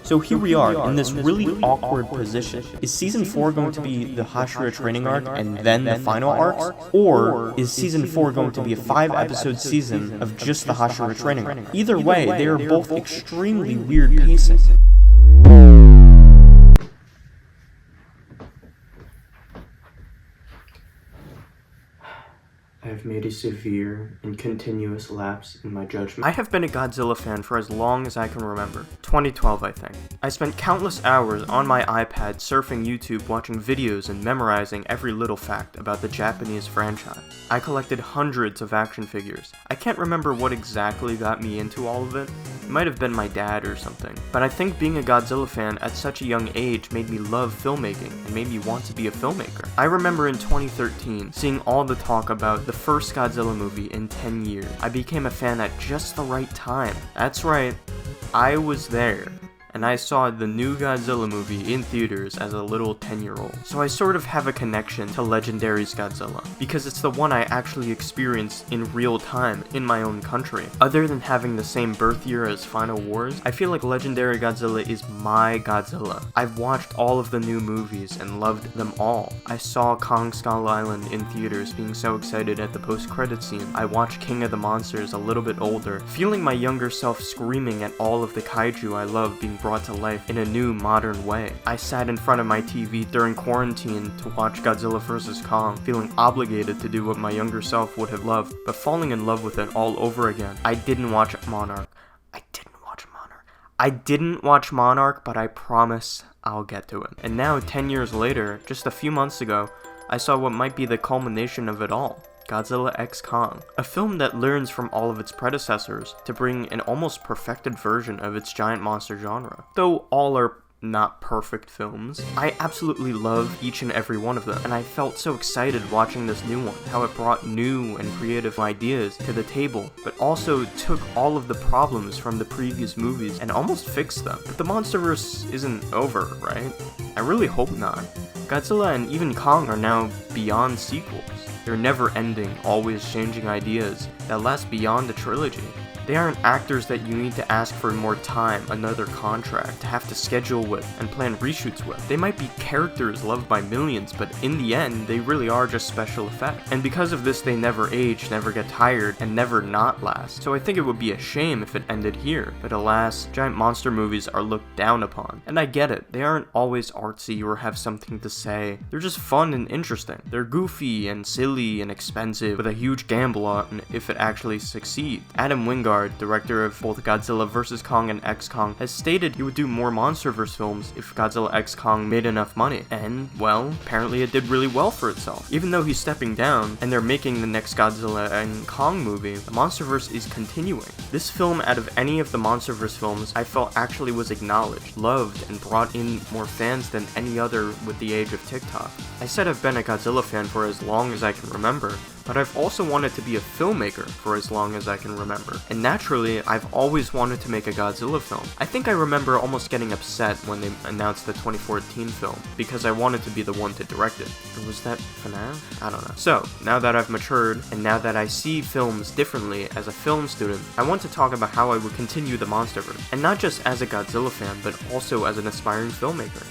So here we are, in this really awkward position. Is Season 4 going to be the Hashira training arc and then the final arcs? Or is Season 4 going to be a 5-episode season of just the Hashira training arc? Either way, they are both extremely weird pacing. I have made a severe and continuous lapse in my judgment. I have been a Godzilla fan for as long as I can remember. 2012, I think. I spent countless hours on my iPad surfing YouTube, watching videos and memorizing every little fact about the Japanese franchise. I collected hundreds of action figures. I can't remember what exactly got me into all of it. It might have been my dad or something. But I think being a Godzilla fan at such a young age made me love filmmaking and made me want to be a filmmaker. I remember in 2013 seeing all the talk about the first Godzilla movie in 10 years. I became a fan at just the right time. That's right, I was there. And I saw the new Godzilla movie in theaters as a little 10-year-old. So I sort of have a connection to Legendary's Godzilla, because it's the one I actually experienced in real time in my own country. Other than having the same birth year as Final Wars, I feel like Legendary Godzilla is my Godzilla. I've watched all of the new movies and loved them all. I saw Kong Skull Island in theaters, being so excited at the post-credit scene. I watched King of the Monsters a little bit older, feeling my younger self screaming at all of the kaiju I love being brought to life in a new, modern way. I sat in front of my TV during quarantine to watch Godzilla vs. Kong, feeling obligated to do what my younger self would have loved, but falling in love with it all over again. I didn't watch Monarch, but I promise I'll get to it. And now, 10 years later, just a few months ago, I saw what might be the culmination of it all. Godzilla x Kong, a film that learns from all of its predecessors to bring an almost perfected version of its giant monster genre. Though all are not perfect films, I absolutely love each and every one of them, and I felt so excited watching this new one, how it brought new and creative ideas to the table, but also took all of the problems from the previous movies and almost fixed them. But the Monsterverse isn't over, right? I really hope not. Godzilla and even Kong are now beyond sequels. They're never-ending, always changing ideas that last beyond a trilogy. They aren't actors that you need to ask for more time, another contract, to have to schedule with and plan reshoots with. They might be characters loved by millions, but in the end, they really are just special effects. And because of this, they never age, never get tired, and never not last. So I think it would be a shame if it ended here. But alas, giant monster movies are looked down upon. And I get it, they aren't always artsy or have something to say. They're just fun and interesting. They're goofy and silly and expensive, with a huge gamble on if it actually succeeds. Adam Wingard, director of both Godzilla vs. Kong and X Kong, has stated he would do more Monsterverse films if Godzilla x Kong made enough money. And, well, apparently it did really well for itself. Even though he's stepping down, and they're making the next Godzilla and Kong movie, the Monsterverse is continuing. This film, out of any of the Monsterverse films, I felt actually was acknowledged, loved, and brought in more fans than any other with the age of TikTok. I said I've been a Godzilla fan for as long as I can remember, but I've also wanted to be a filmmaker for as long as I can remember. And naturally, I've always wanted to make a Godzilla film. I think I remember almost getting upset when they announced the 2014 film, because I wanted to be the one to direct it. Or was that FNAF? I don't know. So, now that I've matured, and now that I see films differently as a film student, I want to talk about how I would continue the Monsterverse. And not just as a Godzilla fan, but also as an aspiring filmmaker.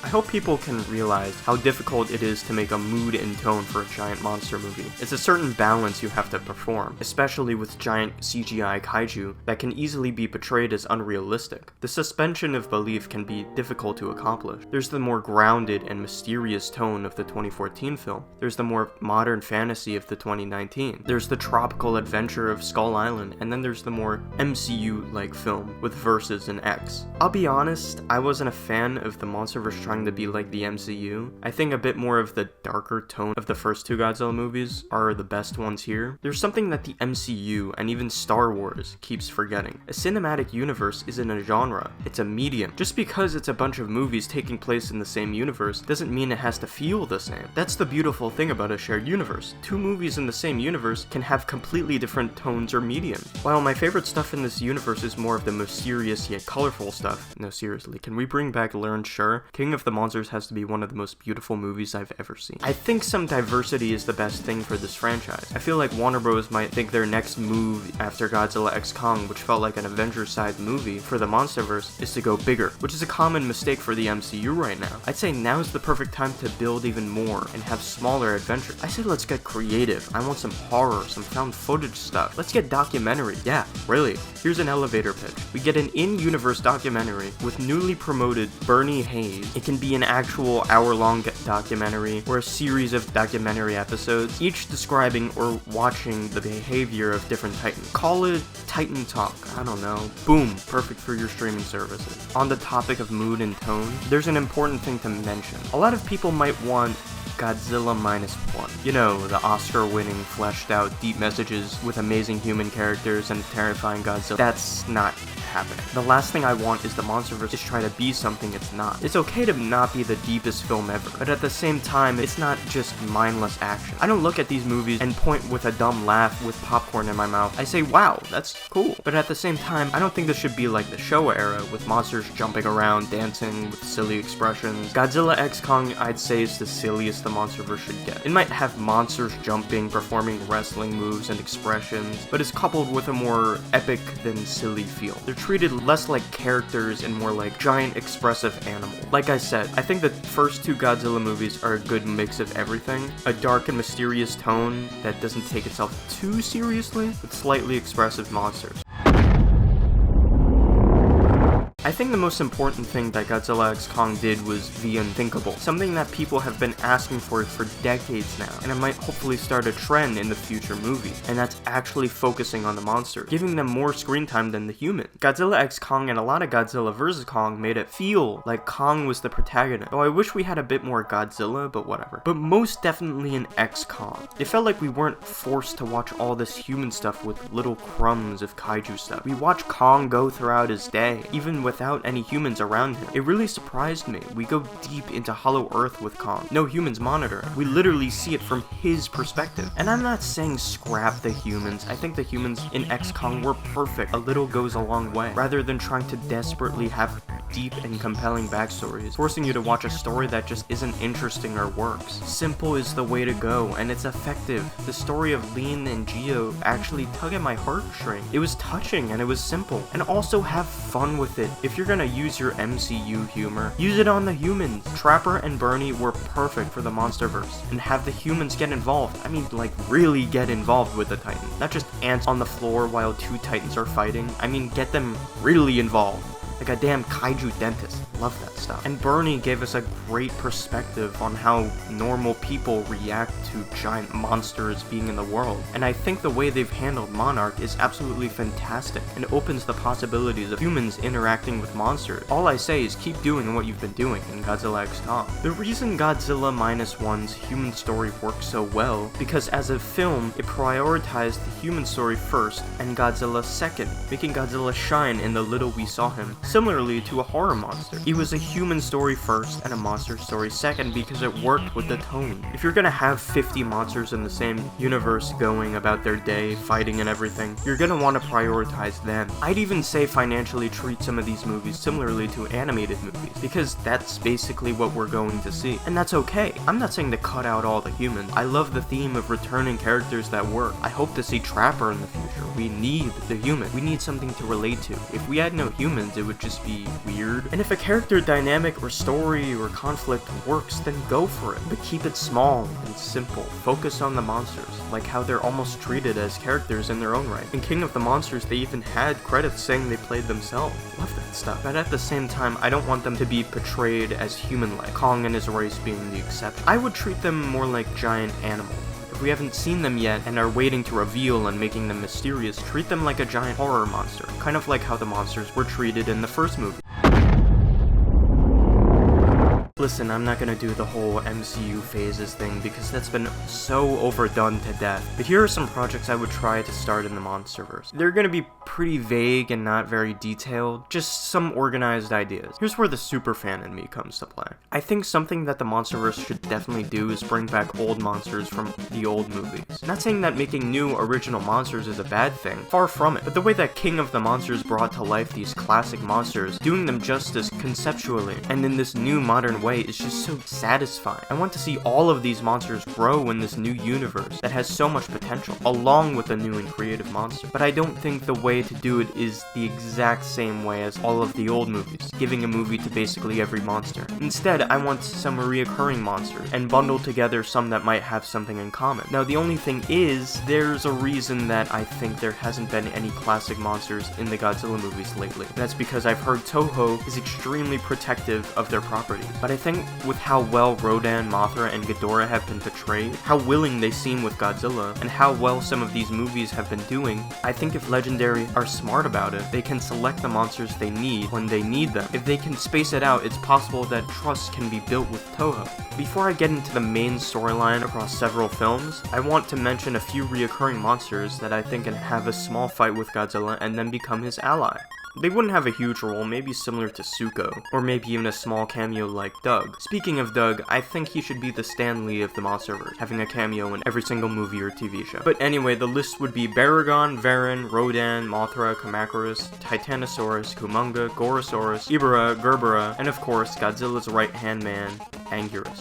I hope people can realize how difficult it is to make a mood and tone for a giant monster movie. It's a certain balance you have to perform, especially with giant CGI kaiju that can easily be portrayed as unrealistic. The suspension of belief can be difficult to accomplish. There's the more grounded and mysterious tone of the 2014 film. There's the more modern fantasy of the 2019. There's the tropical adventure of Skull Island, and then there's the more MCU-like film with Versus and X. I'll be honest, I wasn't a fan of the Monsterverse trying to be like the MCU. I think a bit more of the darker tone of the first two Godzilla movies are the best ones here. There's something that the MCU and even Star Wars keeps forgetting. A cinematic universe isn't a genre, it's a medium. Just because it's a bunch of movies taking place in the same universe doesn't mean it has to feel the same. That's the beautiful thing about a shared universe. Two movies in the same universe can have completely different tones or mediums. While my favorite stuff in this universe is more of the mysterious yet colorful stuff. No, seriously, can we bring back Learn Sure? King of the the Monsters has to be one of the most beautiful movies I've ever seen. I think some diversity is the best thing for this franchise. I feel like Warner Bros. Might think their next move after Godzilla x Kong, which felt like an Avengers-sized movie for the Monsterverse, is to go bigger, which is a common mistake for the MCU right now. I'd say now's the perfect time to build even more and have smaller adventures. I say let's get creative. I want some horror, some found footage stuff. Let's get documentary. Yeah, really. Here's an elevator pitch. We get an in-universe documentary with newly promoted Bernie Hayes. It can be an actual hour-long documentary or a series of documentary episodes, each describing or watching the behavior of different titans. Call it Titan Talk. I don't know. Boom. Perfect for your streaming services. On the topic of mood and tone, there's an important thing to mention. A lot of people might want Godzilla -1. You know, the Oscar-winning, fleshed-out, deep messages with amazing human characters and terrifying Godzilla. That's not happening. The last thing I want is the Monsterverse to try to be something it's not. It's okay to not be the deepest film ever, but at the same time, it's not just mindless action. I don't look at these movies and point with a dumb laugh with popcorn in my mouth. I say, wow, that's cool. But at the same time, I don't think this should be like the Showa era, with monsters jumping around, dancing, with silly expressions. Godzilla x Kong, I'd say, is the silliest the Monsterverse should get. It might have monsters jumping, performing wrestling moves and expressions, but is coupled with a more epic than silly feel. They're treated less like characters and more like giant expressive animals. Like I said, I think the first two Godzilla movies are a good mix of everything. A dark and mysterious tone that doesn't take itself too seriously, with slightly expressive monsters. I think the most important thing that Godzilla x Kong did was the unthinkable, something that people have been asking for decades now, and it might hopefully start a trend in the future movies, and that's actually focusing on the monsters, giving them more screen time than the humans. Godzilla x Kong and a lot of Godzilla vs. Kong made it feel like Kong was the protagonist, though I wish we had a bit more Godzilla, but whatever. But most definitely an x Kong. It felt like we weren't forced to watch all this human stuff with little crumbs of kaiju stuff. We watched Kong go throughout his day, even without any humans around him. It really surprised me. We go deep into Hollow Earth with Kong. No humans monitor it. We literally see it from his perspective. And I'm not saying scrap the humans. I think the humans in X Kong were perfect. A little goes a long way. Rather than trying to desperately have deep and compelling backstories, forcing you to watch a story that just isn't interesting or works. Simple is the way to go, and it's effective. The story of Lean and Geo actually tug at my heartstring. It was touching and it was simple. And also have fun with it. If you're gonna use your MCU humor, use it on the humans. Trapper and Bernie were perfect for the Monsterverse, and have the humans get involved. I mean, like, really get involved with the Titan. Not just ants on the floor while two Titans are fighting. I mean, get them really involved. Like a damn kaiju dentist. Love that stuff. And Bernie gave us a great perspective on how normal people react to giant monsters being in the world. And I think the way they've handled Monarch is absolutely fantastic and opens the possibilities of humans interacting with monsters. All I say is keep doing what you've been doing in Godzilla x Kong. The reason Godzilla -1's human story works so well, because as a film, it prioritized the human story first and Godzilla second, making Godzilla shine in the little we saw him, similarly to a horror monster. It was a human story first and a monster story second because it worked with the tone. If you're gonna have 50 monsters in the same universe going about their day, fighting and everything, you're gonna want to prioritize them. I'd even say financially treat some of these movies similarly to animated movies, because that's basically what we're going to see. And that's okay. I'm not saying to cut out all the humans. I love the theme of returning characters that work. I hope to see Trapper in the future. We need the human. We need something to relate to. If we had no humans, it would just be weird. And if a character dynamic or story or conflict works, then go for it. But keep it small and simple. Focus on the monsters, like how they're almost treated as characters in their own right. In King of the Monsters, they even had credits saying they played themselves. Love that stuff. But at the same time, I don't want them to be portrayed as human-like, Kong and his race being the exception. I would treat them more like giant animals. If we haven't seen them yet and are waiting to reveal and making them mysterious, treat them like a giant horror monster, kind of like how the monsters were treated in the first movie. Listen, I'm not gonna do the whole MCU phases thing because that's been so overdone to death, but here are some projects I would try to start in the Monsterverse. They're gonna be pretty vague and not very detailed, just some organized ideas. Here's where the superfan in me comes to play. I think something that the Monsterverse should definitely do is bring back old monsters from the old movies. Not saying that making new original monsters is a bad thing, far from it, but the way that King of the Monsters brought to life these classic monsters, doing them justice conceptually, and in this new modern way, way is just so satisfying. I want to see all of these monsters grow in this new universe that has so much potential, along with a new and creative monster. But I don't think the way to do it is the exact same way as all of the old movies, giving a movie to basically every monster. Instead, I want some reoccurring monsters, and bundle together some that might have something in common. Now, the only thing is, there's a reason that I think there hasn't been any classic monsters in the Godzilla movies lately. That's because I've heard Toho is extremely protective of their property. But I think with how well Rodan, Mothra, and Ghidorah have been portrayed, how willing they seem with Godzilla, and how well some of these movies have been doing, I think if Legendary are smart about it, they can select the monsters they need when they need them. If they can space it out, it's possible that trust can be built with Toho. Before I get into the main storyline across several films, I want to mention a few reoccurring monsters that I think can have a small fight with Godzilla and then become his ally. They wouldn't have a huge role, maybe similar to Zuko, or maybe even a small cameo like Doug. Speaking of Doug, I think he should be the Stan Lee of the Monsterverse, having a cameo in every single movie or TV show. But anyway, the list would be Baragon, Varan, Rodan, Mothra, Kamacuras, Titanosaurus, Kumonga, Gorosaurus, Ibera, Gerbera, and of course, Godzilla's right-hand man, Anguirus.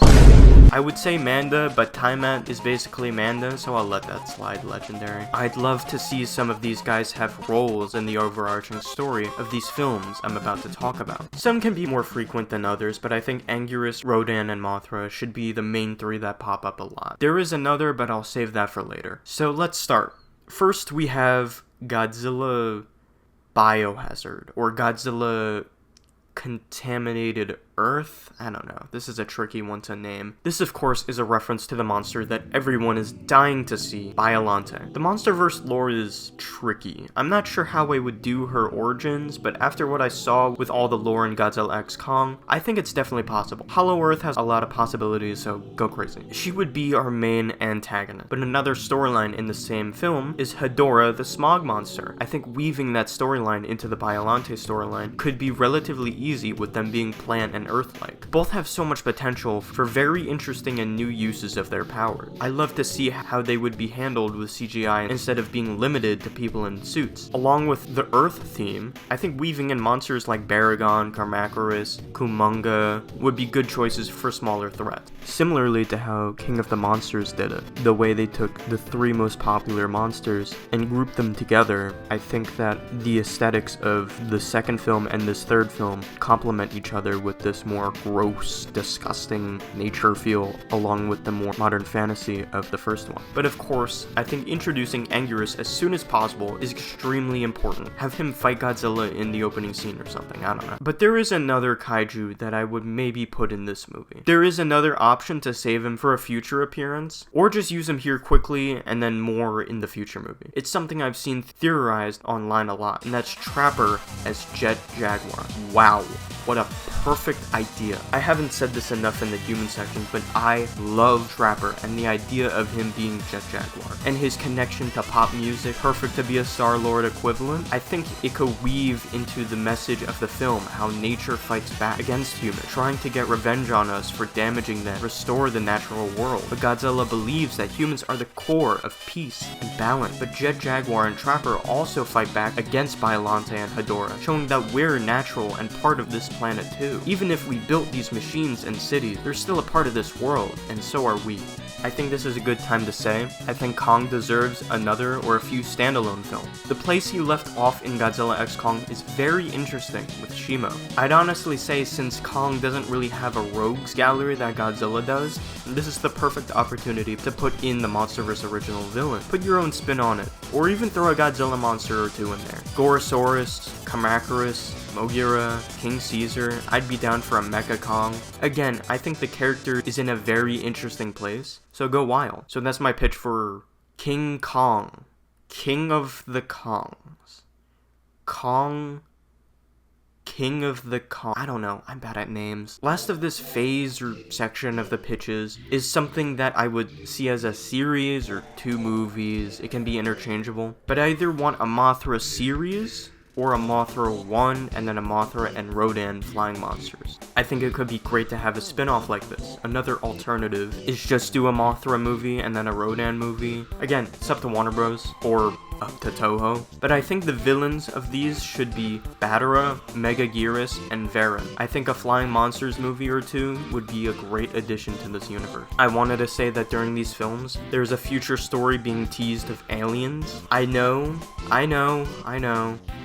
I would say Manda, but Taimat is basically Manda, so I'll let that slide, Legendary. I'd love to see some of these guys have roles in the overarching story of these films I'm about to talk about. Some can be more frequent than others, but I think Anguirus, Rodan, and Mothra should be the main three that pop up a lot. There is another, but I'll save that for later. So let's start. First, we have Godzilla Biohazard, or Godzilla Contaminated Earth? I don't know. This is a tricky one to name. This, of course, is a reference to the monster that everyone is dying to see, Biollante. The Monsterverse lore is tricky. I'm not sure how I would do her origins, but after what I saw with all the lore in Godzilla x Kong, I think it's definitely possible. Hollow Earth has a lot of possibilities, so go crazy. She would be our main antagonist. But another storyline in the same film is Hedorah, the Smog Monster. I think weaving that storyline into the Biollante storyline could be relatively easy with them being plant and earth-like. Both have so much potential for very interesting and new uses of their power. I love to see how they would be handled with CGI instead of being limited to people in suits. Along with the Earth theme, I think weaving in monsters like Baragon, Kamacuras, Kumonga would be good choices for smaller threats. Similarly to how King of the Monsters did it, the way they took the three most popular monsters and grouped them together, I think that the aesthetics of the second film and this third film complement each other with this more gross, disgusting nature feel, along with the more modern fantasy of the first one. But of course, I think introducing Anguirus as soon as possible is extremely important. Have him fight Godzilla in the opening scene or something, I don't know. But there is another kaiju that I would maybe put in this movie. There is another option to save him for a future appearance, or just use him here quickly and then more in the future movie. It's something I've seen theorized online a lot, and that's Trapper as Jet Jaguar. Wow. What a perfect idea. I haven't said this enough in the human section, but I love Trapper and the idea of him being Jet Jaguar. And his connection to pop music, perfect to be a Star-Lord equivalent. I think it could weave into the message of the film how nature fights back against humans, trying to get revenge on us for damaging them, restore the natural world. But Godzilla believes that humans are the core of peace and balance. But Jet Jaguar and Trapper also fight back against Biollante and Hedorah, showing that we're natural and part of this planet too. Even if we built these machines and cities, they're still a part of this world, and so are we. I think this is a good time to say, I think Kong deserves another or a few standalone films. The place he left off in Godzilla x Kong is very interesting with Shimo. I'd honestly say since Kong doesn't really have a rogues gallery that Godzilla does, this is the perfect opportunity to put in the Monsterverse original villain. Put your own spin on it, or even throw a Godzilla monster or two in there. Gorosaurus, Kamacuras, Mogira, King Caesar, I'd be down for a Mecha Kong. Again, I think the character is in a very interesting place, so go wild. So that's my pitch for King Kong. King of the Kongs. Kong. King of the Kong. I don't know, I'm bad at names. Last of this phase or section of the pitches is something that I would see as a series or two movies. It can be interchangeable. But I either want a Mothra series or a Mothra 1 and then a Mothra and Rodan flying monsters. I think it could be great to have a spin-off like this. Another alternative is just do a Mothra movie and then a Rodan movie. Again, it's up to Warner Bros. Or up to Toho. But I think the villains of these should be Batara, Megaguirus, and Varan. I think a Flying Monsters movie or two would be a great addition to this universe. I wanted to say that during these films, there's a future story being teased of aliens. I know,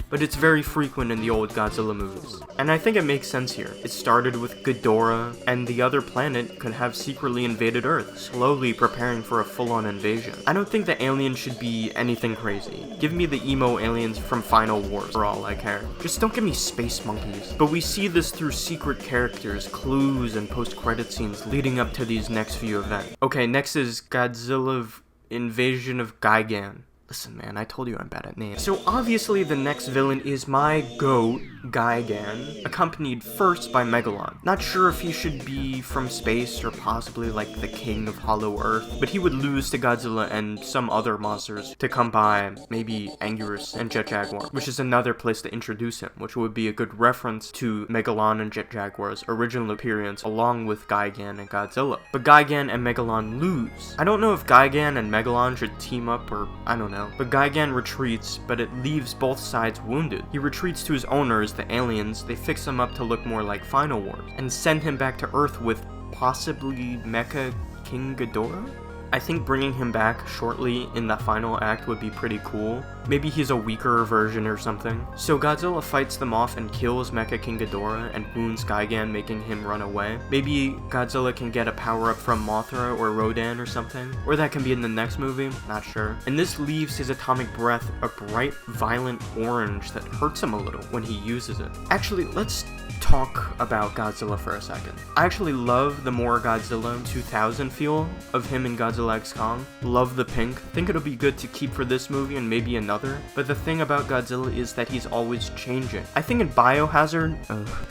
but it's very frequent in the old Godzilla movies. And I think it makes sense here. It started with Ghidorah, and the other planet could have secretly invaded Earth, slowly preparing for a full-on invasion. I don't think the aliens should be anything crazy. Give me the emo aliens from Final Wars for all I care. Just don't give me space monkeys. But we see this through secret characters, clues, and post-credit scenes leading up to these next few events. Okay, next is Godzilla Invasion of Gigan. Listen, man, I told you I'm bad at names. So obviously the next villain is my GOAT, Gigan, accompanied first by Megalon. Not sure if he should be from space or possibly like the king of Hollow Earth, but he would lose to Godzilla and some other monsters to come by, maybe Anguirus and Jet Jaguar, which is another place to introduce him, which would be a good reference to Megalon and Jet Jaguar's original appearance along with Gigan and Godzilla. But Gigan and Megalon lose. I don't know if Gigan and Megalon should team up or I don't know. But Gigan retreats, but it leaves both sides wounded. He retreats to his owners, the aliens. They fix him up to look more like Final Wars, and send him back to Earth with possibly Mecha King Ghidorah? I think bringing him back shortly in the final act would be pretty cool. Maybe he's a weaker version or something. So Godzilla fights them off and kills Mecha King Ghidorah and wounds Gigan, making him run away. Maybe Godzilla can get a power-up from Mothra or Rodan or something. Or that can be in the next movie, not sure. And this leaves his atomic breath a bright, violent orange that hurts him a little when he uses it. Actually, let's talk about Godzilla for a second. I actually love the more Godzilla 2000 feel of him in Godzilla X Kong. Love the pink. Think it'll be good to keep for this movie and maybe another. But the thing about Godzilla is that he's always changing. I think in Biohazard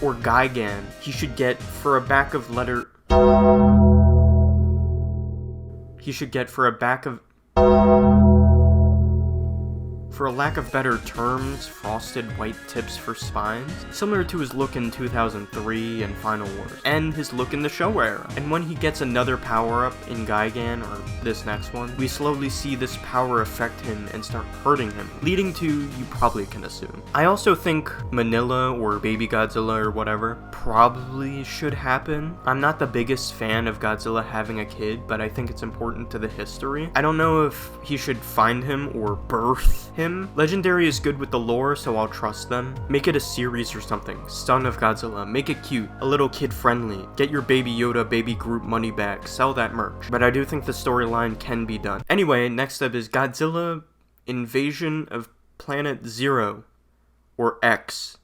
or Gigan, he should get for a back of letter. He should get for a back of. For a lack of better terms, frosted white tips for spines, similar to his look in 2003 and Final Wars, and his look in the Showa era. And when he gets another power-up in Gigan, or this next one, we slowly see this power affect him and start hurting him, leading to, you probably can assume. I also think Manila, or Baby Godzilla or whatever, probably should happen. I'm not the biggest fan of Godzilla having a kid, but I think it's important to the history. I don't know if he should find him or birth him. Legendary is good with the lore, so I'll trust them. Make it a series or something. Son of Godzilla. Make it cute. A little kid-friendly. Get your Baby Yoda, Baby Groot money back. Sell that merch. But I do think the storyline can be done. Anyway, next up is Godzilla Invasion of Planet Zero. Or X.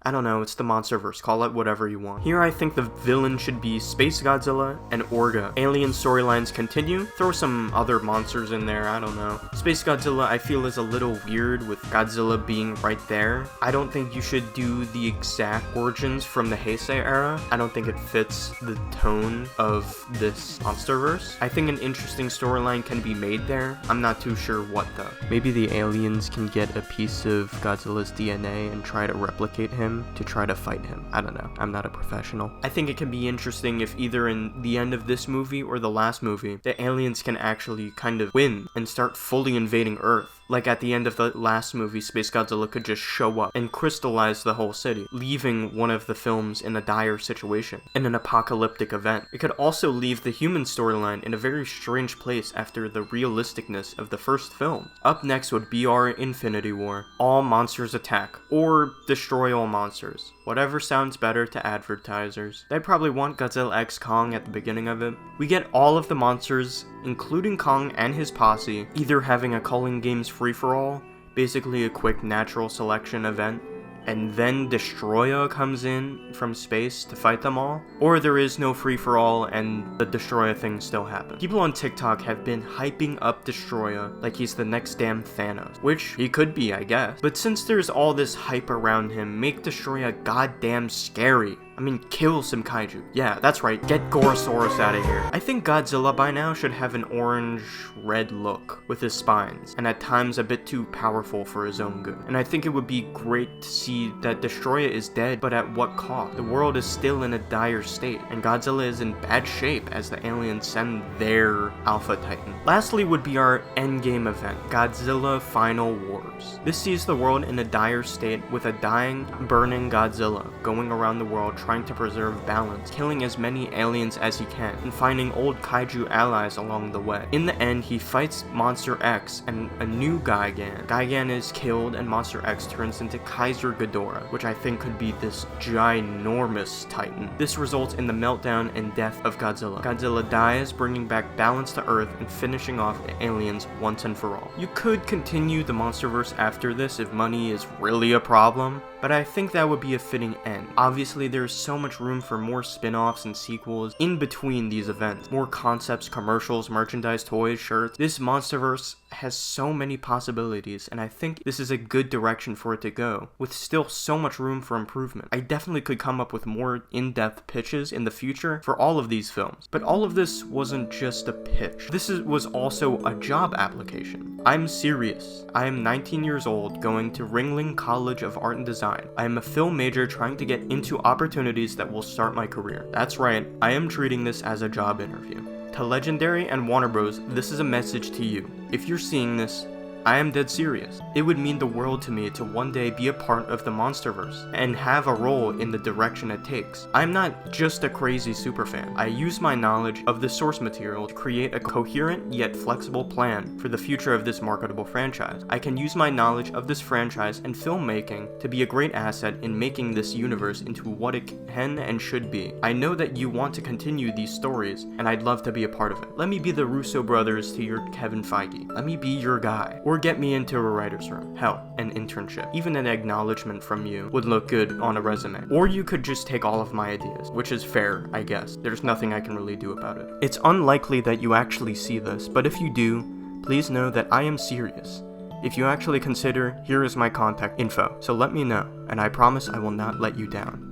I don't know, it's the Monsterverse, call it whatever you want. Here I think the villain should be Space Godzilla and Orga. Alien storylines continue, throw some other monsters in there, I don't know. Space Godzilla I feel is a little weird with Godzilla being right there. I don't think you should do the exact origins from the Heisei era. I don't think it fits the tone of this Monsterverse. I think an interesting storyline can be made there. I'm not too sure what though. Maybe the aliens can get a piece of Godzilla's DNA and try to replicate him to try to fight him. I don't know. I'm not a professional. I think it can be interesting if either in the end of this movie or the last movie, the aliens can actually kind of win and start fully invading Earth. Like at the end of the last movie, Space Godzilla could just show up and crystallize the whole city, leaving one of the films in a dire situation, in an apocalyptic event. It could also leave the human storyline in a very strange place after the realisticness of the first film. Up next would be our Infinity War. All monsters attack, or destroy all monsters. Whatever sounds better to advertisers. They probably want Godzilla X Kong at the beginning of it. We get all of the monsters, including Kong and his posse, either having a Culling Games free-for-all, basically a quick natural selection event, and then Destroya comes in from space to fight them all, or there is no free-for-all and the Destroya thing still happens. People on TikTok have been hyping up Destroya like he's the next damn Thanos, which he could be, I guess. But since there's all this hype around him, make Destroya goddamn scary. I mean, kill some kaiju. Yeah, that's right, get Gorosaurus out of here. I think Godzilla by now should have an orange-red look with his spines, and at times a bit too powerful for his own good. And I think it would be great to see that Destroyer is dead, but at what cost? The world is still in a dire state, and Godzilla is in bad shape as the aliens send their Alpha Titan. Lastly would be our endgame event, Godzilla Final Wars. This sees the world in a dire state with a dying, burning Godzilla going around the world trying to preserve balance, killing as many aliens as he can, and finding old kaiju allies along the way. In the end, he fights Monster X and a new Gigan. Gigan is killed and Monster X turns into Kaiser Ghidorah, which I think could be this ginormous titan. This results in the meltdown and death of Godzilla. Godzilla dies, bringing back balance to Earth and finishing off the aliens once and for all. You could continue the Monsterverse after this if money is really a problem, but I think that would be a fitting end. Obviously, there's so much room for more spin-offs and sequels in between these events. More concepts, commercials, merchandise, toys, shirts. This Monsterverse has so many possibilities, and I think this is a good direction for it to go, with still so much room for improvement. I definitely could come up with more in-depth pitches in the future for all of these films. But all of this wasn't just a pitch. This was also a job application. I'm serious. I am 19 years old, going to Ringling College of Art and Design. I am a film major trying to get into opportunities that will start my career. That's right, I am treating this as a job interview. To Legendary and Warner Bros, this is a message to you. If you're seeing this, I am dead serious. It would mean the world to me to one day be a part of the Monsterverse and have a role in the direction it takes. I'm not just a crazy superfan. I use my knowledge of the source material to create a coherent yet flexible plan for the future of this marketable franchise. I can use my knowledge of this franchise and filmmaking to be a great asset in making this universe into what it can and should be. I know that you want to continue these stories, and I'd love to be a part of it. Let me be the Russo brothers to your Kevin Feige. Let me be your guy. Or get me into a writer's room. Hell, an internship. Even an acknowledgement from you would look good on a resume. Or you could just take all of my ideas, which is fair, I guess. There's nothing I can really do about it. It's unlikely that you actually see this, but if you do, please know that I am serious. If you actually consider, here is my contact info, so let me know, and I promise I will not let you down.